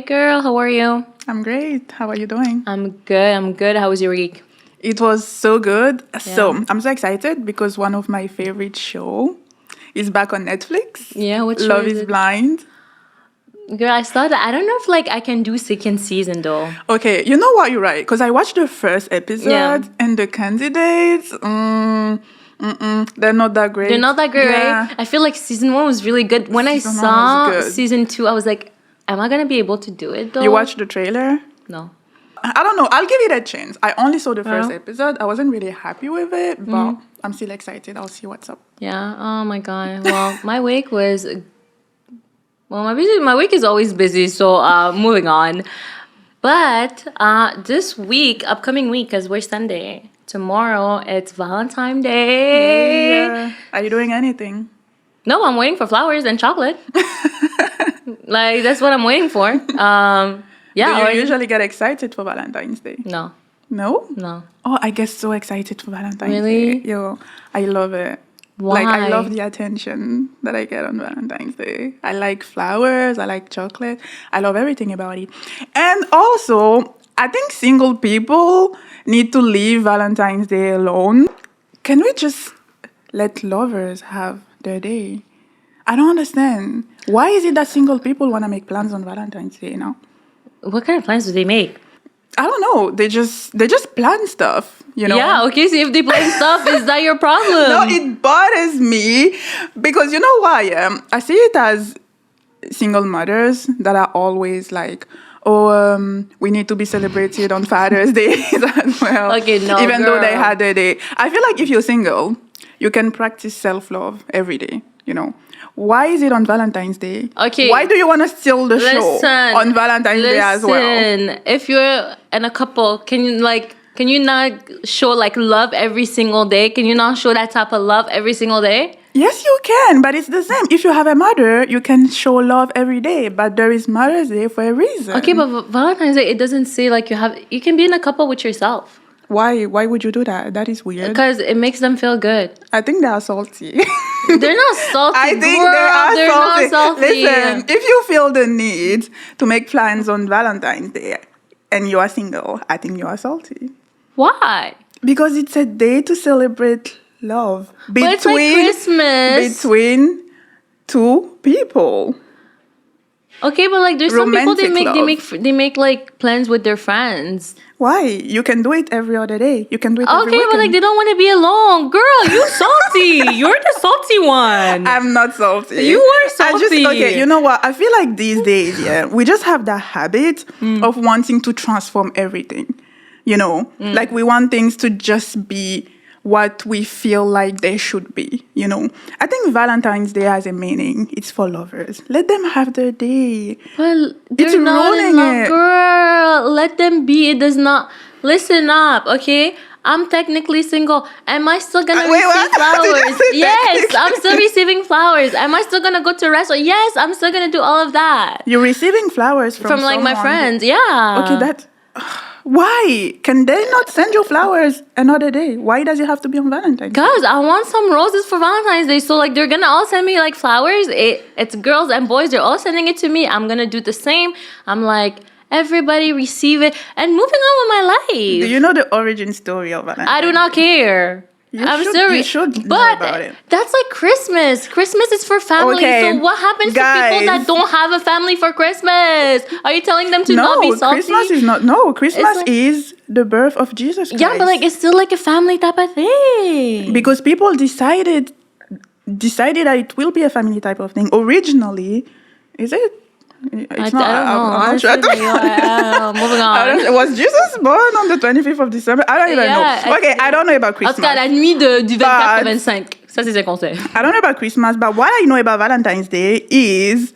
Hey girl, how are you? I'm great. How are you doing? I'm good. How was your week? It was so good. So Yeah. I'm so excited because one of my favorite show is back on Netflix. Yeah, what show Love is is it? Blind. Girl, I started. I don't know if I can do second season though. Okay, you know what? You're right. Because I watched the first episode Yeah. and the candidates, they're not that great. They're not that great, Yeah. right? I feel like season 1 was really good. When Season I one was saw good. season 2, I was like, am I gonna be able to do it though? You watched the trailer? No. I don't know. I'll give it a chance. I only saw the first Yeah. episode. I wasn't really happy with it, but I'm still excited. I'll see what's up. Yeah. Oh my god. Well, my week was. Well, my week is always busy. So moving on. But this week, upcoming week, because we're Sunday. Tomorrow it's Valentine Day. Yeah. Are you doing anything? No, I'm waiting for flowers and chocolate. Like that's what I'm waiting for. Yeah. Do or- you usually get excited for Valentine's Day? No. No? No. Oh, I get so excited for Valentine's Really? Day. Yo, I love it. Why? Like, I love the attention that I get on Valentine's Day. I like flowers. I like chocolate. I love everything about it. And also, I think single people need to leave Valentine's Day alone. Can we just let lovers have their day? I don't understand. Why is it that single people want to make plans on Valentine's Day now? What kind of plans do they make? I don't know. They just plan stuff, you know? Yeah, okay, so if they plan stuff, is that your problem? No, it bothers me because you know why? I see it as single mothers that are always like, we need to be celebrated on Father's Day as well. Okay, no, even though they girl. had their day. I feel like if you're single, you can practice self-love every day, you know? Why is it on Valentine's Day? Okay. Why do you want to steal the show on Valentine's Day as well? Listen, if you're in a couple, can you not show love every single day? Can you not show that type of love every single day? Yes, you can, but it's the same. If you have a mother, you can show love every day, but there is Mother's Day for a reason. Okay, but Valentine's Day, it doesn't say you can be in a couple with yourself. Why would you do that? That is weird. Because it makes them feel good. I think they are salty. They're not salty. I think girl. they're Not salty. Listen, if you feel the need to make plans on Valentine's Day and you are single, I think you are salty. Why? Because it's a day to celebrate love But it's like Christmas. between two people. Okay, but there's some people Romantic they make plans with their friends. Why? You can do it every other day. You can do it every Okay, but weekend. they don't want to be alone. Girl, you salty. You're the salty one. I'm not salty. You are salty. Okay, you know what? I feel like these days, we just have that habit of wanting to transform everything. You know, like we want things to just be what we feel like they should be, you know. I think Valentine's Day has a meaning. It's for lovers. Let them have their day. But It's they're not in ruining love, it. girl. Let them be. It does not. Listen up, okay? I'm technically single. Am I still gonna Wait, receive what? Did flowers? you say Yes, I'm still receiving flowers. Am I still gonna go to a restaurant? Yes, I'm still gonna do all of that. You're receiving flowers from my someone. friends, yeah. Okay, that. Why? Can they not send you flowers another day? Why does it have to be on Valentine's Day? Guys, I want some roses for Valentine's Day. So they're gonna all send me flowers. It's girls and boys. They're all sending it to me. I'm gonna do the same. I'm like, everybody receive it and moving on with my life. Do you know the origin story of Valentine's? I do not care. I'm sorry. You should know but about it. that's like Christmas. Christmas is for family. Okay, So what happens to guys. people that don't have a family for Christmas? Are you telling them to not be salty? Christmas is not. No, Christmas like- is the birth of Jesus Christ. Yeah, but it's still a family type of thing. because people decided that it will be a family type of thing. Originally, is it? It's not. I don't know. I'm not sure. Moving on. Was Jesus born on the 25th of December? I don't even know. Okay, I don't know about En Christmas. tout cas, la nuit du 24 au But- 25. Ça, c'est ce qu'on sait. I don't know about Christmas, but what I know about Valentine's Day is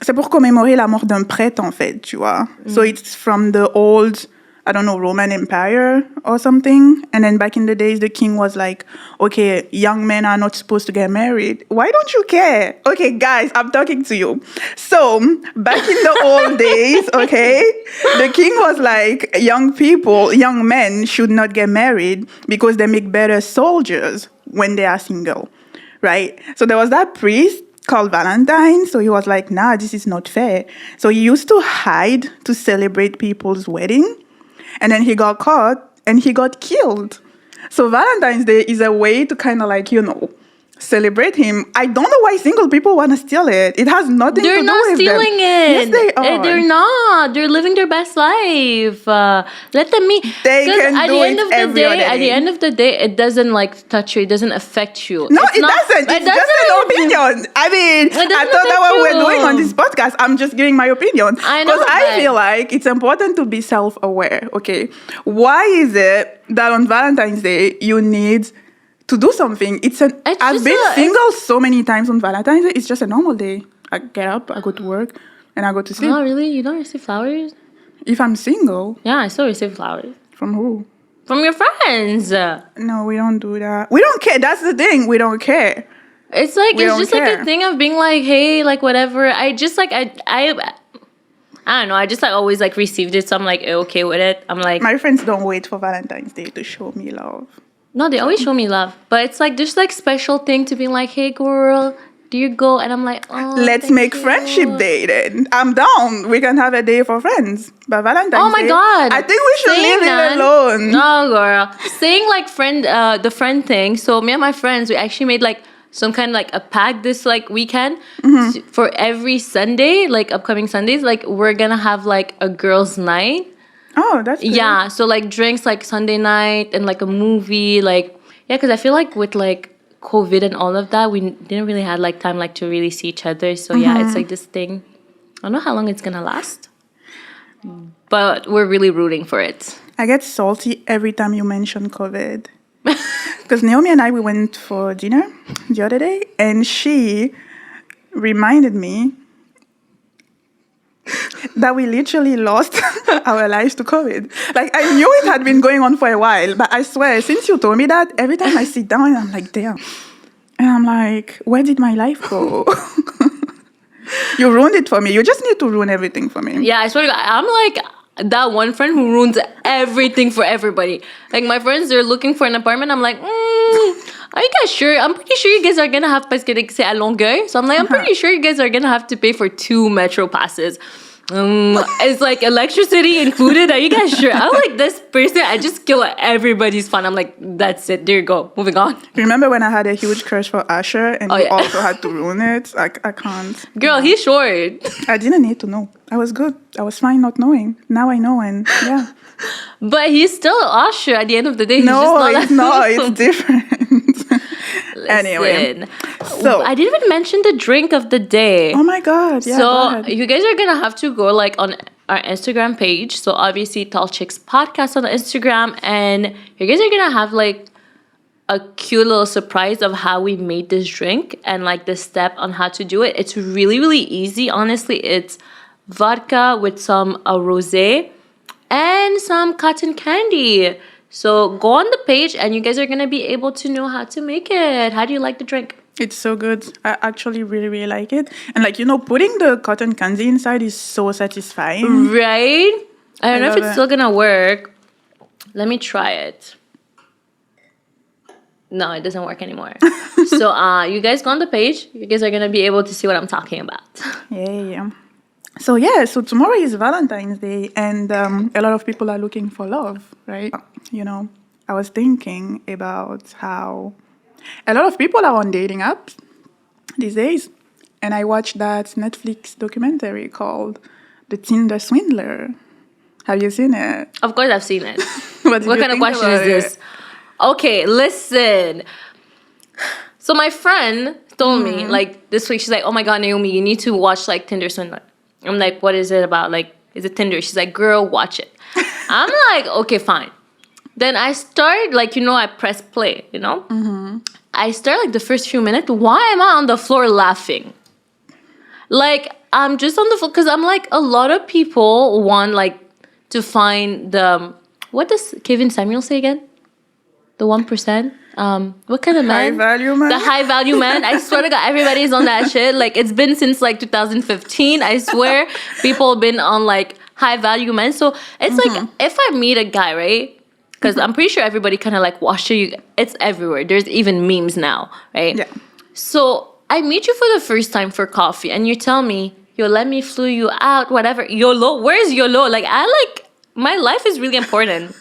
c'est pour commémorer la mort d'un prêtre, en fait, tu vois. So it's from the old, I don't know, Roman Empire or something. And then back in the days, the king was like, okay, young men are not supposed to get married. Why don't you care? Okay, guys, I'm talking to you. So back in the old days, okay, the king was like, young men should not get married because they make better soldiers when they are single, right? So there was that priest called Valentine. So he was like, nah, this is not fair. So he used to hide to celebrate people's wedding. And then he got caught and he got killed. So Valentine's Day is a way to kind of like, celebrate him. I don't know why single people want to steal it. It has nothing to do with them. They're not stealing it. Yes, they are. They're not. They're living their best life. Let them meet. They can at do the end it of the every day, other at the day. end of the day, it doesn't like touch you. It doesn't affect you. No, It's it not- doesn't. It's just an opinion. I mean, doesn't I thought that affect what we're you. doing on this podcast, I'm just giving my opinion. I know, Because I but- feel like it's important to be self-aware, okay? Why is it that on Valentine's Day, you need to do something? I've just been a- single so many times on Valentine's Day. It's just a normal day. I get up, I go to work, and I go to sleep. Oh, really? You don't receive flowers? If I'm single, Yeah, I still receive flowers. from who? From your friends. No, we don't do that. We don't care. That's the thing. We don't care. It's like, We it's don't just like care. a thing of being like, hey, like whatever. I just like, I don't know. I just like always like received it. So I'm like okay with it. I'm like, My friends don't wait for Valentine's Day to show me love. no, they always show me love. But it's like, just like special thing to be like, hey girl, do you go? And I'm like, oh, Let's thank make you. Friendship Day then. I'm down. We can have a day for friends. But Valentine's Oh my Day, God. I think we should Saying leave that- it alone. No, girl. Saying like the friend thing. So me and my friends, we actually made like some kind of like a pact this like weekend for every Sunday, like upcoming Sundays. Like we're gonna have like a girls' night. Oh, that's good. Yeah. So like drinks like Sunday night and like a movie. Like yeah, because I feel like with like COVID and all of that, we didn't really have like time like to really see each other. So yeah, it's like this thing. I don't know how long it's gonna last, but we're really rooting for it. I get salty every time you mention COVID. Because Naomi and I, we went for dinner the other day, and she reminded me that we literally lost our lives to COVID. Like, I knew it had been going on for a while, but I swear, since you told me that, every time I sit down, I'm like, damn. And I'm like, where did my life go? You ruined it for me. You just need to ruin everything for me. Yeah, I swear to God, I'm like that one friend who ruins everything for everybody. Like my friends, they're looking for an apartment. I'm like, are you guys sure? I'm pretty sure you guys are gonna have parce que c'est à Longueuil. So I'm like, I'm pretty sure you guys are gonna have to pay for 2 metro passes. It's like electricity included. Are you guys sure? I'm like this person. I just kill everybody's fun. I'm like, that's it. There you go. Moving on. Remember when I had a huge crush for Usher and Oh, you yeah. also had to ruin it? I can't. Girl, he's short. I didn't need to know. I was good. I was fine not knowing. Now I know, and yeah. But he's still Usher at the end of the day. He's No, just it's not. It's different. Anyway, Listen, so- I didn't even mention the drink of the day. Oh my God. Yeah, go So ahead. you guys are gonna have to go like on our Instagram page. So obviously Tall Chicks Podcast on Instagram, and you guys are gonna have like a cute little surprise of how we made this drink and like the step on how to do it. It's really, really easy. Honestly, it's vodka with some rosé and some cotton candy. So go on the page and you guys are gonna be able to know how to make it. How do you like the drink? It's so good. I actually really, really like it. And like, putting the cotton candy inside is so satisfying. Right? I don't know if love it's it. still gonna work. Let me try it. No, it doesn't work anymore. So you guys go on the page. You guys are gonna be able to see what I'm talking about. Yeah. So tomorrow is Valentine's Day, and a lot of people are looking for love, right? I was thinking about how a lot of people are on dating apps these days, and I watched that Netflix documentary called The Tinder Swindler. Have you seen it? Of course, I've seen it. What did What you kind of think question is about this? it? Okay, listen. So my friend told me like this week. She's like, "Oh my God, Naomi, you need to watch like Tinder Swindler." I'm like, "What is it about? Like, is it Tinder?" She's like, "Girl, watch it." I'm like, "Okay, fine." Then I start like I press play. I start like the first few minutes. Why am I on the floor laughing? Like I'm just on the floor because I'm like a lot of people want like to find the what does Kevin Samuel say again? The 1%. What kind of man? High value man? The high value man. I swear to God, everybody's on that shit. Like it's been since like 2015. I swear, people have been on like high value men. So it's like if I meet a guy, right? Because I'm pretty sure everybody kind of like watch it. It's everywhere. There's even memes now, right? Yeah. So I meet you for the first time for coffee, and you tell me, yo, let me flew you out, whatever. YOLO, where's YOLO? Like, my life is really important.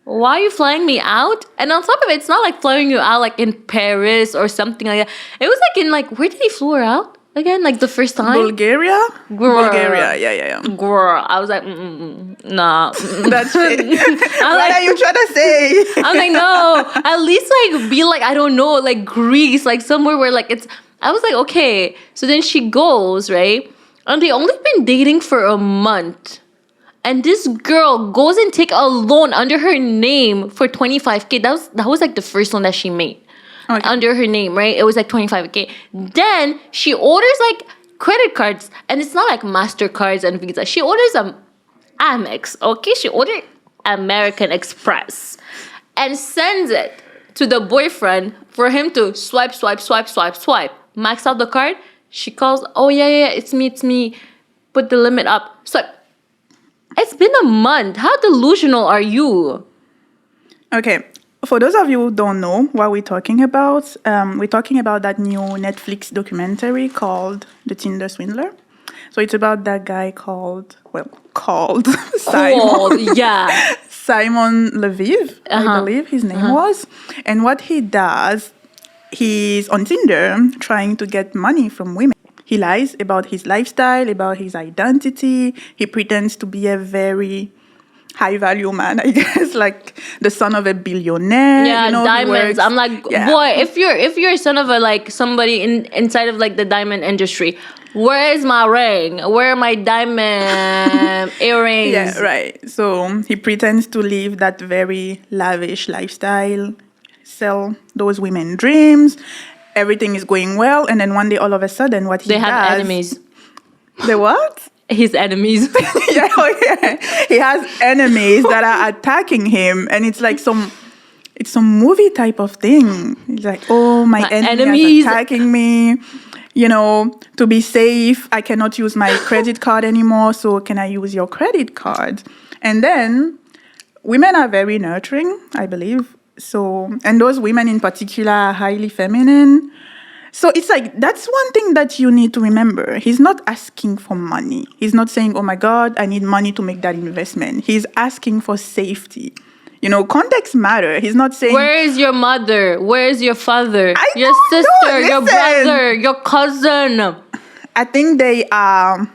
Why are you flying me out? And on top of it, it's not like flying you out like in Paris or something like that. It was like in like, where did he flew her out again? Like the first time? Bulgaria? Girl. Bulgaria, yeah. Girl, I was like, nah. That's it. What like, are you trying to say? I'm like, no. At least like be like, I don't know, like Greece, like somewhere where like it's. I was like, okay. So then she goes, right? And they only been dating for a month. And this girl goes and take a loan under her name for 25K. That was like the first loan that she made. Okay. Under her name, right? It was like 25K. Then she orders like credit cards. And it's not like MasterCards and Visa. She orders Amex, okay? She ordered American Express. And sends it to the boyfriend for him to swipe. Max out the card. She calls, oh yeah, it's me. Put the limit up. Swipe. It's been a month. How delusional are you? Okay, for those of you who don't know what we're talking about that new Netflix documentary called The Tinder Swindler. So it's about that guy called Simon. Yeah. Simon Lviv, I believe his name was. And what he does, he's on Tinder trying to get money from women. He lies about his lifestyle, about his identity. He pretends to be a very high-value man, I guess, like the son of a billionaire. Yeah, diamonds. I'm like, boy, if you're a son of a like somebody inside of like the diamond industry, where is my ring? Where are my diamond earrings? Yeah, right. So he pretends to live that very lavish lifestyle, sell those women dreams. Everything is going well, and then one day, all of a sudden, what he does... They have enemies. The what? His enemies. yeah. He has enemies that are attacking him, and it's like some movie type of thing. It's like, oh, my enemy is attacking me. You know, to be safe, I cannot use my credit card anymore, so can I use your credit card? And then, women are very nurturing, I believe. So, and those women in particular are highly feminine. So it's like, that's one thing that you need to remember. He's not asking for money. He's not saying, oh my God, I need money to make that investment. He's asking for safety. You know, context matter. He's not saying... Where is your mother? Where is your father? Your sister, your brother, your cousin? I think they are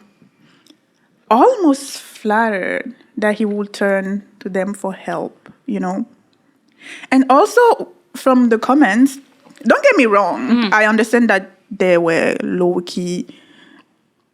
almost flattered that he will turn to them for help, you know? And also, from the comments, don't get me wrong, I understand that they were low-key...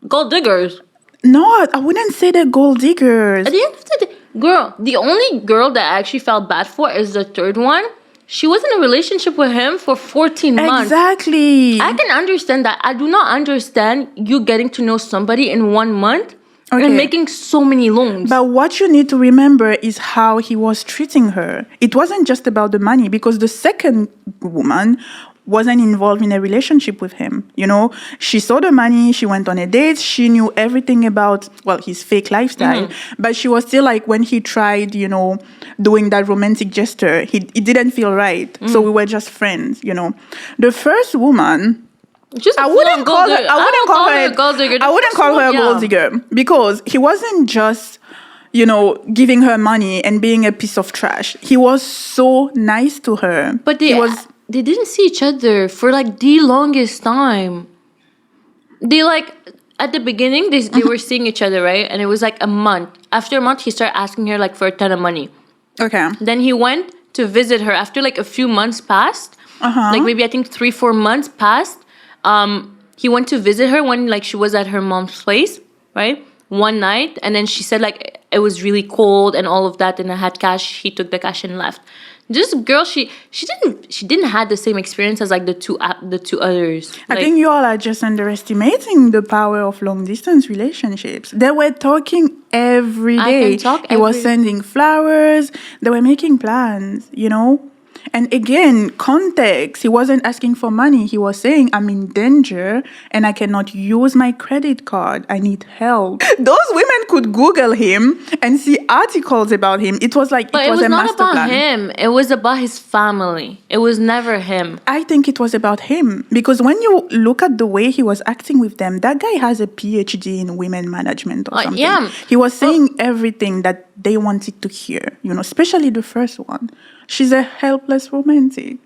Gold diggers. No, I wouldn't say they're gold diggers. At the end of the day, girl, the only girl that I actually felt bad for is the third one. She was in a relationship with him for 14 months. Exactly. I can understand that. I do not understand you getting to know somebody in 1 month. Okay. And making so many loans. But what you need to remember is how he was treating her. It wasn't just about the money, because the second woman wasn't involved in a relationship with him. You know, she saw the money, she went on a date, she knew everything about, well, his fake lifestyle. But she was still like, when he tried, you know, doing that romantic gesture, it didn't feel right. So we were just friends, you know. The first woman... I wouldn't call her a gold digger. I wouldn't call her a gold digger, because he wasn't just, you know, giving her money and being a piece of trash. He was so nice to her. But they didn't see each other for like the longest time. They like at the beginning they were seeing each other, right? And it was like a month. After a month, he started asking her like for a ton of money. Okay. Then he went to visit her after like a few months passed. Like maybe I think 3-4 months passed. He went to visit her when like she was at her mom's place, right? One night, and then she said like it was really cold and all of that, and I had cash. He took the cash and left. This girl, she didn't have the same experience as like the two others. I think you all are just underestimating the power of long distance relationships. They were talking every day. He was sending flowers. They were making plans, you know. And again, context. He wasn't asking for money. He was saying, I'm in danger and I cannot use my credit card. I need help. Those women could Google him and see articles about him. It was like, But it was a not master about plan. him. It was about his family. It was never him. I think it was about him because when you look at the way he was acting with them, that guy has a PhD in women management or something. Yeah. He was saying everything that they wanted to hear, especially the first one. She's a helpless romantic,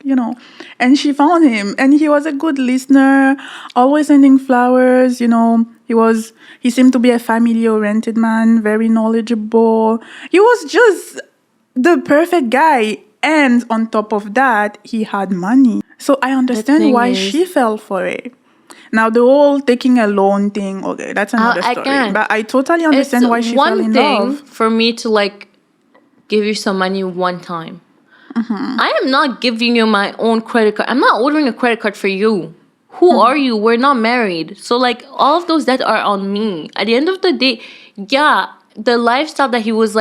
and she found him and he was a good listener, always sending flowers, he seemed to be a family-oriented man, very knowledgeable. He was just the perfect guy. And on top of that, he had money. So I understand why she fell for it. Now, the whole taking a loan thing, okay, that's another story. But I totally understand why she fell in love. One thing for me to give you some money one time. Mm-hmm. I am not giving you my own credit card. I'm not ordering a credit card for you. Who are you? We're not married. So all of those debts are on me. At the end of the day, yeah, the lifestyle that he was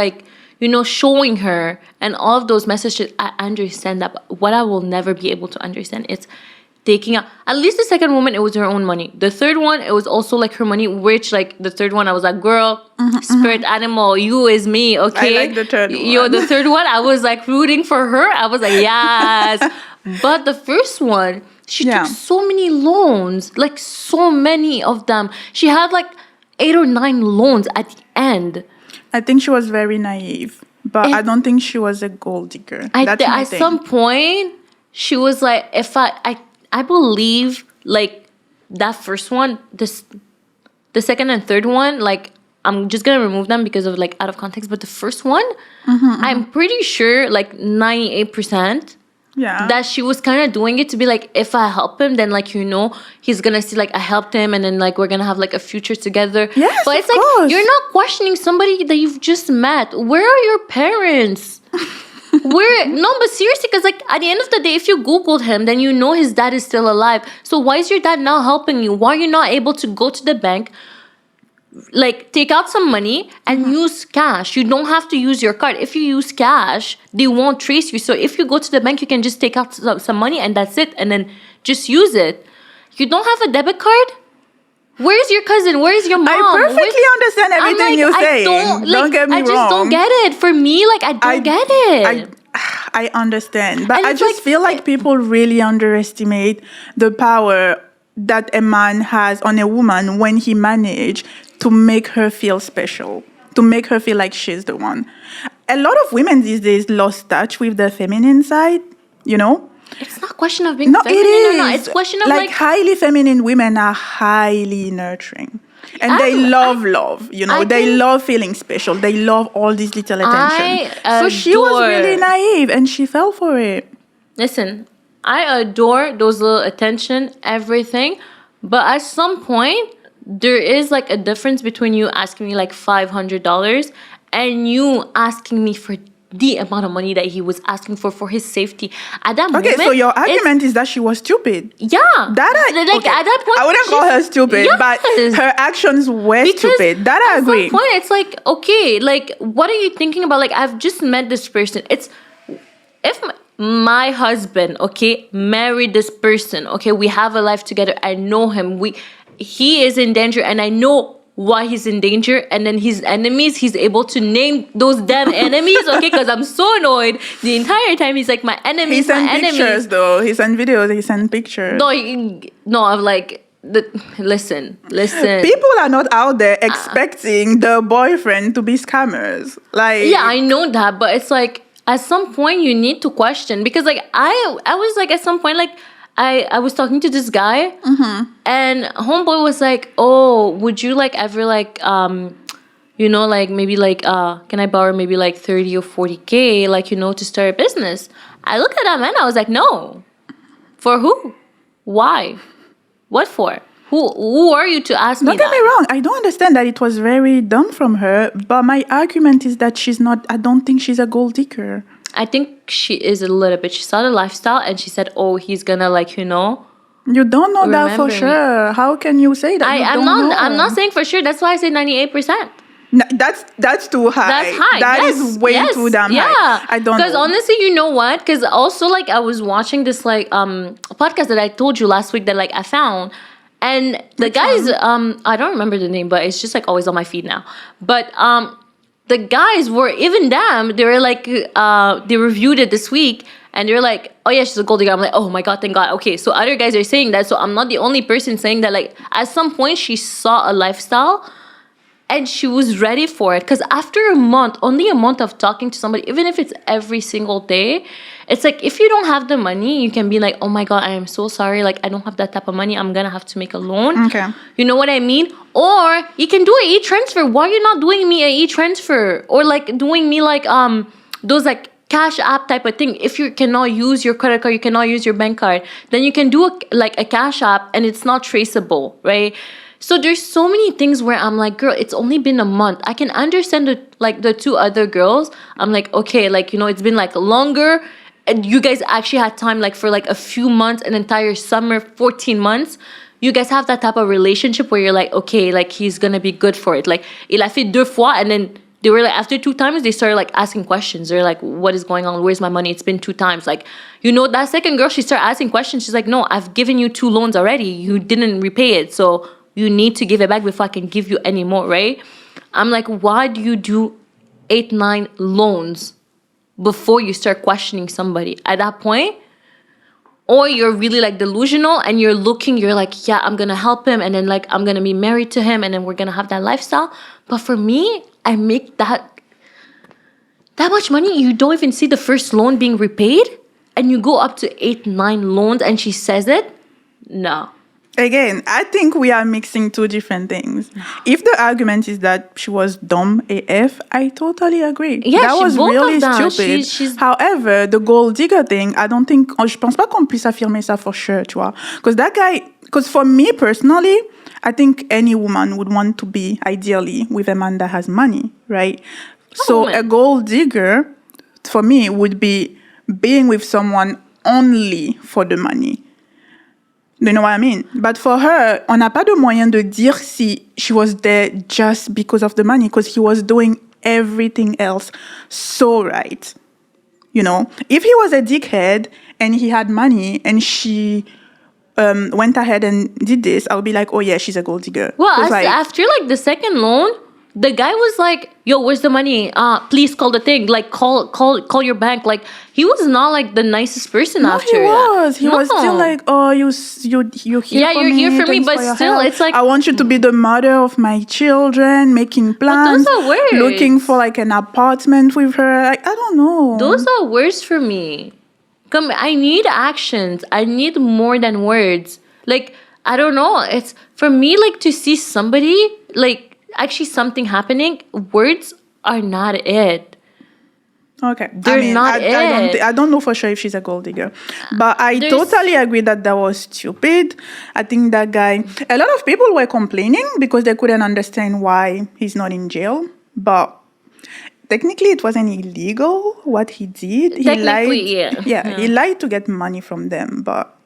showing her and all of those messages, I understand that. But what I will never be able to understand is taking out, at least the second woman, it was her own money. The third one, it was also her money, which the third one, I was like, girl, spirit animal, you is me, okay? I like the third one. The third one, I was rooting for her. I was like, yes. But the first one, she took so many loans, so many of them. She had 8 or 9 loans at the end. I think she was very naive, but I don't think she was a gold digger. At some point, she was like, if I believe that first one, the second and third one, I'm just gonna remove them because of out of context. But the first one, I'm pretty sure 98%. Yeah. That she was kind of doing it to be if I help him, then he's gonna see I helped him, and then we're gonna have a future together. Yes, but it's of course. You're not questioning somebody that you've just met. Where are your parents? But seriously, because at the end of the day, if you Googled him, then his dad is still alive. So why is your dad now helping you? Why are you not able to go to the bank, take out some money and use cash? You don't have to use your card. If you use cash, they won't trace you. So if you go to the bank, you can just take out some money and that's it, and then just use it. You don't have a debit card? Where's your cousin? Where's your mom? I perfectly understand everything you're saying. Don't get me wrong. I just don't get it. For me, I don't get it. I understand. But and I just feel people really underestimate the power that a man has on a woman when he managed to make her feel special, to make her feel like she's the one. A lot of women these days lost touch with their feminine side, It's not a question of being feminine or not. It's a question of highly feminine women are highly nurturing. And they love love, they love feeling special. They love all this little attention. So she was really naive and she fell for it. Listen, I adore those little attention, everything. But at some point, there is a difference between you asking me $500 and you asking me for the amount of money that he was asking for his safety. At that moment, so your argument is that she was stupid. Yeah. At that point, I wouldn't call her stupid, but her actions were stupid. That I agree. At some point, it's okay, what are you thinking about? I've just met this person. It's, if my husband, okay, married this person, okay, we have a life together, I know him, he is in danger, and I know why he's in danger, and then his enemies, he's able to name those damn enemies, okay? Because I'm so annoyed the entire time. He's my enemies, he sent pictures, though. He sent videos, he sent pictures. No, I'm listen. People are not out there expecting the boyfriend to be scammers. Yeah, I know that, but it's at some point you need to question, because I was at some point I was talking to this guy, and homeboy was oh, would you ever maybe can I borrow maybe 30 or 40K to start a business? I looked at that man, I was no. For who? Why? What for? Who are you to ask me that? Don't get me wrong, I don't understand that it was very dumb from her, but my argument is that I don't think she's a gold digger. I think she is a little bit. She saw the lifestyle and she said, oh, he's gonna You don't know that for sure. How can you say that? I'm not saying for sure. That's why I say 98%. That's too high. That's high. That yes, is way yes, too damn yeah. high. I don't know. Because honestly, you know what? Because also, like, I was watching this, like, podcast that I told you last week that, like, I found. And the guys, I don't remember the name, but it's just, like, always on my feed now. But the guys were, even them, they were, like, they reviewed it this week. And they're like, oh, yeah, she's a gold digger. I'm like, oh, my God, thank God. Okay, so other guys are saying that. So I'm not the only person saying that. Like, at some point, she saw a lifestyle and she was ready for it. Because after a month, only a month of talking to somebody, even if it's every single day, it's like, if you don't have the money, you can be like, oh my God, I am so sorry. Like, I don't have that type of money. I'm going to have to make a loan. Okay. You know what I mean? Or you can do an e-transfer. Why are you not doing me an e-transfer? Or like doing me like those like cash app type of thing. If you cannot use your credit card, you cannot use your bank card, then you can do a cash app and it's not traceable, right? So there's so many things where I'm like, girl, it's only been a month. I can understand the two other girls. I'm like, okay, like, you know, it's been like longer. And you guys actually had time like for like a few months, an entire summer, 14 months. You guys have that type of relationship where you're like, okay, like he's gonna be good for it. Like, il a fait 2 fois, and then they were like, after 2 times, they started like asking questions. They're like, what is going on? Where's my money? It's been 2 times. Like, you know, that second girl, she started asking questions. She's like, no, I've given you 2 loans already. You didn't repay it. So you need to give it back before I can give you any more, right? I'm like, why do you do 8, 9 loans before you start questioning somebody? At that point, or you're really like delusional and you're like, yeah, I'm gonna help him, and then like I'm gonna be married to him, and then we're gonna have that lifestyle. But for me, I make that much money, you don't even see the first loan being repaid, and you go up to 8, 9 loans, and she says it. No. Again, I think we are mixing 2 different things. If the argument is that she was dumb AF, I totally agree. Yeah, that was both really of them. stupid. She's... However, the gold digger thing, I don't think, je pense pas qu'on puisse affirmer ça for sure, tu vois. Because for me personally, I think any woman would want to be ideally with a man that has money, right? So a gold digger, for me, would be being with someone only for the money. Do you know what I mean? But for her, on n'a pas de moyen de dire si she was there just because of the money, because he was doing everything else so right. You know, if he was a dickhead and he had money and she went ahead and did this, I would be like, oh yeah, she's a gold digger. Well, after like the second loan, the guy was like, yo, where's the money? Please call the thing. Like, call your bank. Like, he was not like the nicest person after that. He was still like, oh, you're here you're here for me, but still, help. it's like, I want you to be the mother of my children, making plans, those are words. Looking for like an apartment with her. Like, I don't know. Those are words for me. I need actions. I need more than words. Like, I don't know. It's for me, like, to see somebody like actually something happening, words are not it. Okay. They're not it. I don't know for sure if she's a gold digger. But I totally agree that was stupid. I think that guy... A lot of people were complaining because they couldn't understand why he's not in jail. But technically, it wasn't illegal what he did. He lied. He lied to get money from them, but...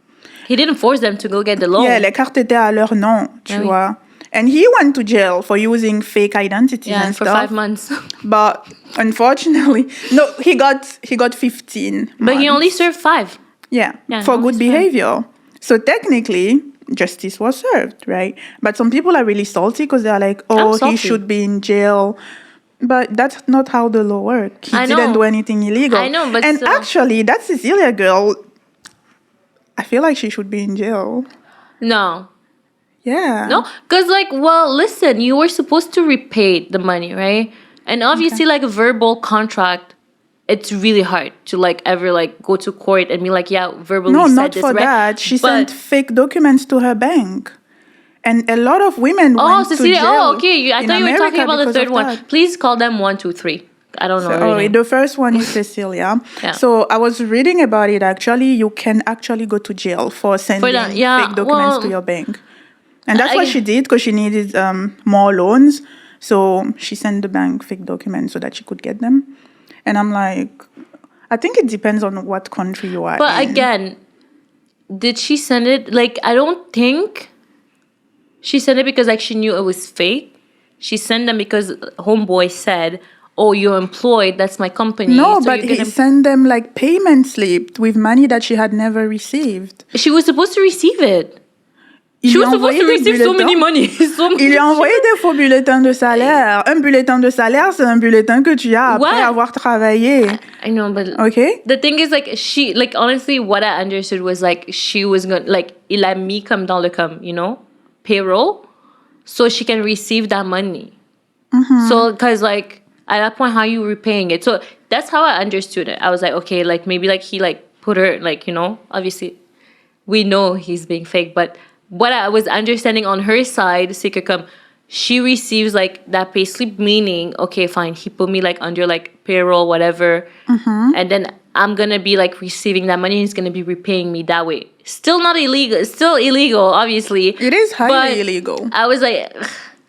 He didn't force them to go get the loan. Yeah, les cartes étaient à leur nom, tu vois. And he went to jail for using fake identities and for stuff. 5 months. But unfortunately, no, he got 15 months. But he only served 5. Yeah, for good behavior. So technically, justice was served, right? But some people are really salty because they're like, oh, he should be in jail. But that's not how the law works. He didn't do anything illegal. I know, but actually, that Cecilia girl, I feel like she should be in jail. No. Yeah. No, because like, well, listen, you were supposed to repay the money, right? And obviously, like a verbal contract, it's really hard to like ever like go to court and be like, yeah, verbally said this, right? No, not for that. She sent fake documents to her bank. And a lot of women went to jail. Oh, okay. I thought you were talking about the third one. Please call them 1, 2, 3. I don't know. The first one is Cecilia. Yeah. So I was reading about it. Actually, you can actually go to jail for sending fake documents to your bank. And that's what she did because she needed more loans. So she sent the bank fake documents so that she could get them. And I'm like, I think it depends on what country you are in. But again, did she send it? Like, I don't think she sent it because like she knew it was fake. she sent them because homeboy said, "Oh, you're employed. That's my company." No, so but you're he sent them like payment slip with money that she had never received. She was supposed to receive it. Il She lui was a supposed envoyé to des receive so many bulletins. money. So Il lui a envoyé des faux bulletins de salaire. Un bulletin de salaire, c'est un bulletin que tu as après Ouais. avoir travaillé. I know, but Okay? the thing is, like, she, like, honestly, what I understood was, like, she was going to, like, il a mis comme dans le, comme, you know, payroll, so she can receive that money. So, because, like, at that point, how you repaying it? So, that's how I understood it. I was like, okay, like, maybe, like, he, like, put her, like, you know, obviously, we know he's being fake, but what I was understanding on her side, c'est que comme she receives like that pay slip, meaning okay, fine, he put me like under like payroll, whatever, and then I'm gonna be like receiving that money. He's gonna be repaying me that way. Still not illegal. Still illegal, obviously. It is highly but illegal. I was like,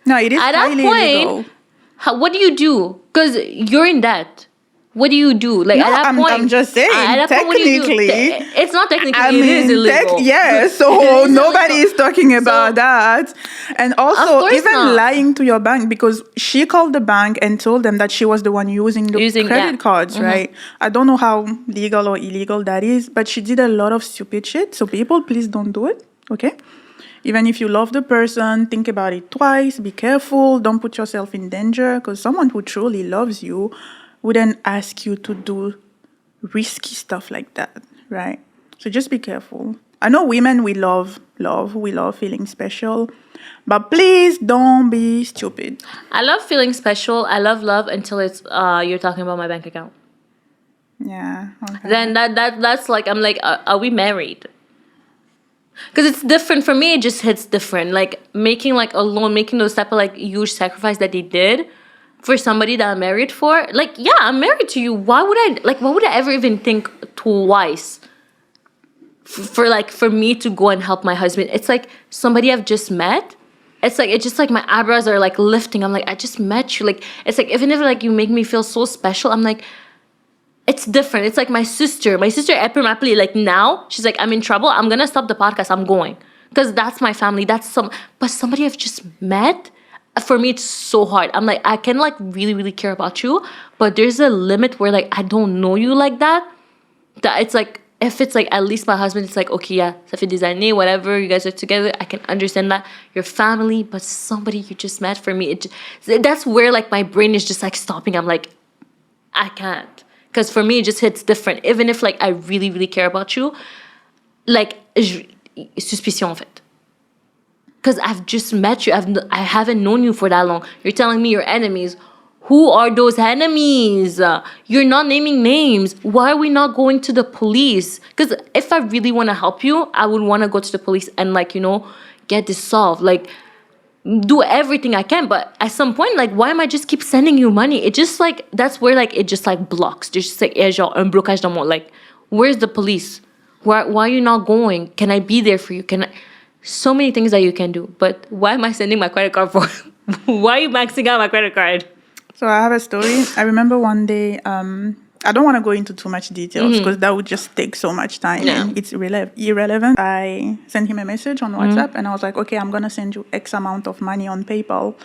No, it is at that highly point, illegal. what do you do? Because you're in debt. What do you do? Like No, at that I'm point, just saying, at that point, what do you do? technically, It's not technically. I It is mean, illegal. yeah, It so is nobody illegal. is talking about So- that. And Of also, course even not. lying to your bank, because she called the bank and told them that she was the one using the Using- credit yeah. cards, right? I don't know how legal or illegal that is, but she did a lot of stupid shit. So people, please don't do it, okay? Even if you love the person, think about it twice, be careful, don't put yourself in danger, because someone who truly loves you wouldn't ask you to do risky stuff like that, right? So just be careful. I know women, we love, we love feeling special, but please don't be stupid. I love feeling special. I love love until it's you're talking about my bank account. Yeah. Okay. Then that's like I'm like, are we married? Because it's different for me. It just hits different. Like making like a loan, making those type of like huge sacrifice that they did for somebody that I'm married for. Like, yeah, I'm married to you. Why would I ever even think twice for me to go and help my husband? It's like somebody I've just met. It's just like my eyebrows are like lifting. I'm like, I just met you. Like, it's like even if like you make me feel so special, I'm like, it's different. It's like my sister. My sister Epi Mapli, like now, she's like, I'm in trouble. I'm gonna stop the podcast. I'm going. Because that's my family. But somebody I've just met, for me it's so hard. I'm like, I can like really, really care about you, but there's a limit where like I don't know you like that. That it's like, if it's like at least my husband, it's like, okay, yeah, ça fait des années, whatever, you guys are together, I can understand that. Your family, but somebody you just met, for me, that's where like my brain is just like stopping. I'm like, I can't. Because for me, it just hits different. Even if like I really, really care about you, like, suspicion en fait. Because I've just met you. I haven't known you for that long. You're telling me you're enemies. Who are those enemies? You're not naming names. Why are we not going to the police? Because if I really want to help you, I would want to go to the police and like, you know, get this solved. Like, do everything I can. But at some point, like, why am I just keep sending you money? It just like, that's where like, it just like blocks. There's just like, genre, un blocage dans mon, like, where's the police? Why are you not going? Can I be there for you? So many things that you can do. But why am I sending my credit card for? Why are you maxing out my credit card? So I have a story. I remember one day, I don't want to go into too much details because that would just take so much time and it's irrelevant. I sent him a message on WhatsApp and I was like, okay, I'm going to send you X amount of money on PayPal.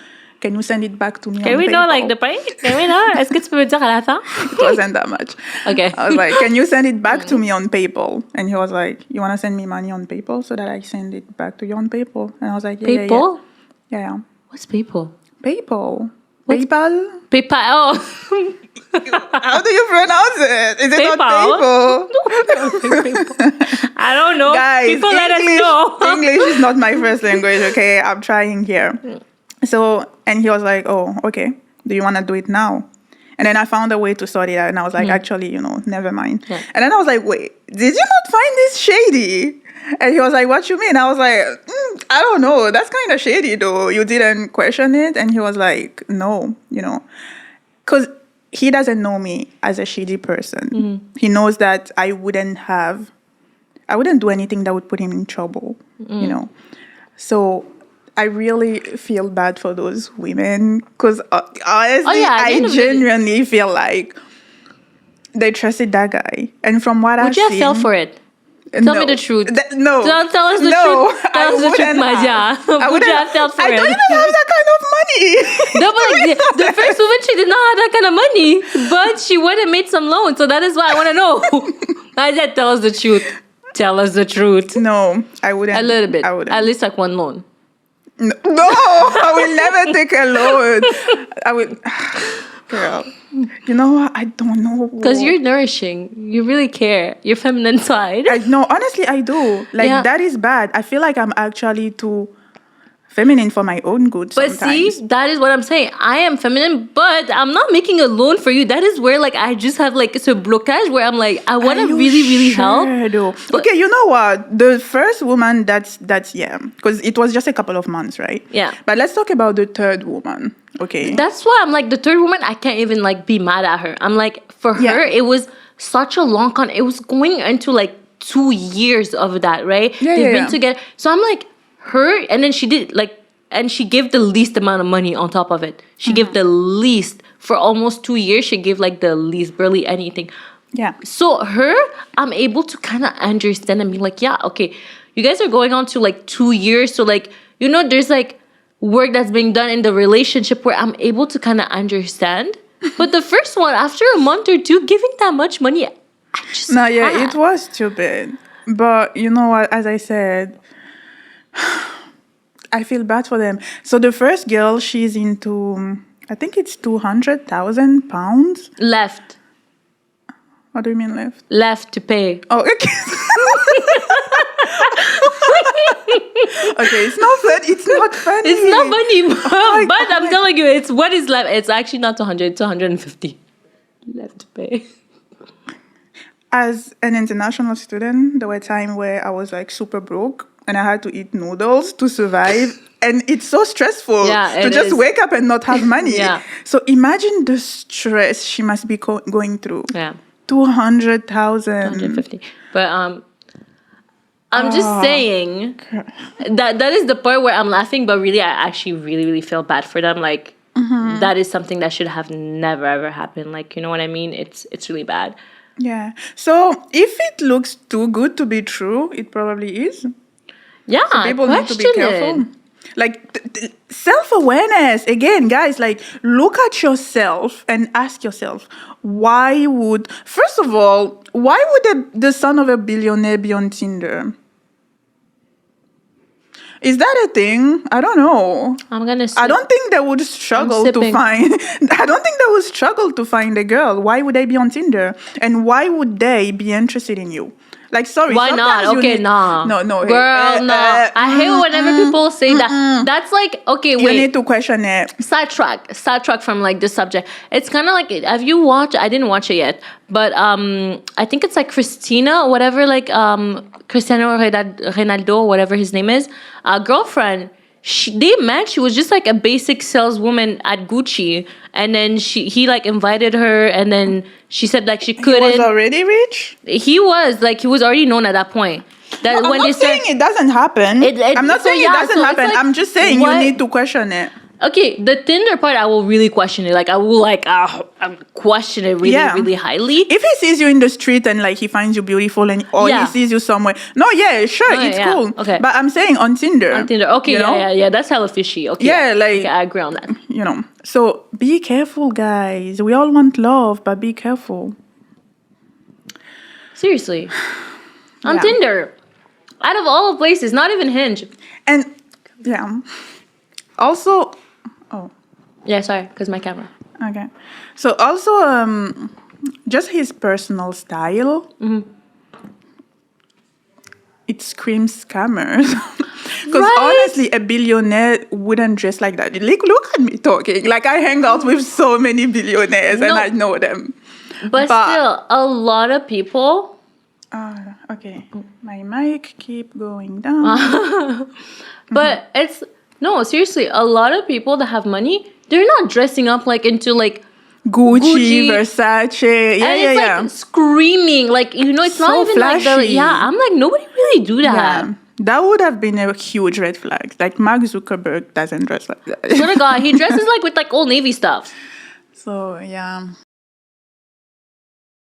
Can you send it back to me on PayPal? Can we know like the price? Can we know? Est-ce que tu peux me dire à la fin? It wasn't that much. Okay. I was like, can you send it back to me on PayPal? And he was like, you want to send me money on PayPal so that I send it back to you on PayPal? And I was like, yeah, PayPal? Yeah. What's PayPal? PayPal. PayPal? PayPal. Oh. How do you pronounce it? Is it PayPal? not PayPal? I don't know. Guys, People let us know. English is not my first language, okay? I'm trying here. So, and he was like, oh, okay. Do you want to do it now? And then I found a way to sort it out. And I was like, actually, never mind. Yeah. And then I was like, wait, did you not find this shady? And he was like, what you mean? I was like, I don't know. That's kind of shady, though. You didn't question it? And he was like, no, Because he doesn't know me as a shady person. Mm-hmm. He knows that I wouldn't do anything that would put him in trouble, So I really feel bad for those women. Because honestly, I genuinely feel like they trusted that guy. And from what I've seen... Would you have fell for it? Tell me the truth. No. Don't tell us the truth. Tell us the truth, Madia. Would you have felt for it? I don't even have that kind of money. money. No, but like, the first woman, she did not have that kind of money, but she went and made some loans. So that is why I want to know. I said, tell us the truth. Tell us the truth. No, I wouldn't. A little bit. I wouldn't. At least like one loan. No, I will never take a loan. I will. Girl, you know what? I don't know. Because you're nourishing. You really care. Your feminine side. No, honestly, I do. Like, Yeah. that is bad. I feel like I'm actually too feminine for my own good But sometimes. see, that is what I'm saying. I am feminine, but I'm not making a loan for you. That is where like I just have like it's a blockage where I'm like I want to Are you really, really help. sure, though? Okay, you know what? The first woman, that's yeah, because it was just a couple of months, right? Yeah. But let's talk about the third woman. Okay. That's why I'm like the third woman. I can't even like be mad at her. I'm like for Yeah. her, it was such a long con. It was going into like 2 years of that, right? Yeah, They've yeah, been yeah. together. So I'm like her, and then she did like, and she gave the least amount of money on top of it. She gave the least for almost 2 years. She gave like the least, barely anything. Yeah. So her, I'm able to kind of understand and be like, yeah, okay, you guys are going on to like 2 years. So like, you know, there's like work that's being done in the relationship where I'm able to kind of understand. But the first one, after a month or two, giving that much money, I just No, yeah, can't. it was stupid. But you know what? As I said, I feel bad for them. So the first girl, she's into, I think it's 200,000 pounds. Left What do you mean left? to pay. Oh, okay. Okay, it's not funny. It's not funny. It's not funny, but, my but I'm God. telling you, it's what is left. It's actually not 200, it's 150 left to pay. As an international student, there were times where I was like super broke and I had to eat noodles to survive. And it's so stressful Yeah, to it just is. wake up and not have money. Yeah. So imagine the stress she must be going through. Yeah. 200,000. 150. But I'm just saying that is the part where I'm laughing, but really I actually really, really feel bad for them. Like that is something that should have never ever happened. Like, you know what I mean? It's really bad. Yeah. So if it looks too good to be true, it probably is. Yeah. People need to be question careful. it. Like self-awareness again, guys. Like, look at yourself and ask yourself, why would the son of a billionaire be on Tinder? Is that a thing? I don't know. I'm gonna I don't think they would struggle to sipping. find. I don't think they would struggle to find a girl. Why would they be on Tinder? And why would they be interested in you? Like, sorry. Why sometimes not? you Okay, need- nah. No, hey, Girl, no. I hate whenever people say that. That's like, okay, You wait. need to question it. Sidetrack from like the subject. It's kind of like, have you watched? I didn't watch it yet, but I think it's like Christina, whatever, like Cristiano Ronaldo, whatever his name is, girlfriend. They met. She was just like a basic saleswoman at Gucci, and then he like invited her, and then she said like she He couldn't. was already rich. He was already known at that point. That I'm not saying it doesn't happen. I'm not so saying yeah, it doesn't so it's happen. like, I'm just saying what- you need to question it. Okay, the Tinder part, I will really question it. Like, I will question it really, Yeah. really highly. If he sees you in the street and like he finds you beautiful or Yeah. he sees you somewhere, no, yeah, sure, No, it's yeah, cool. okay. But I'm saying on Tinder. On Tinder, okay, you know? yeah, that's hella fishy. Okay, Yeah, like- okay, I agree on that. You know, so be careful, guys. We all want love, but be careful. Seriously, on Yeah. Tinder, out of all the places, not even Hinge. And yeah, also, Yeah, sorry, because my camera. okay. So also, just his personal style. It screams scammers. Because Right? honestly, a billionaire wouldn't dress like that. Look at me talking. Like, I hang out with so many billionaires and No. I know them. But still, a lot of people. Okay. My mic keep going down. But it's no, seriously, a lot of people that have money, they're not dressing up like into like. Gucci, Versace. Yeah, And yeah, it's yeah. like screaming, like, you know, it's So not even like the, flashy. yeah, I'm like, nobody really do that. Yeah. That would have been a huge red flag. Like, Mark Zuckerberg doesn't dress like that. Swear to God, he dresses like with like Old Navy stuff. So, yeah.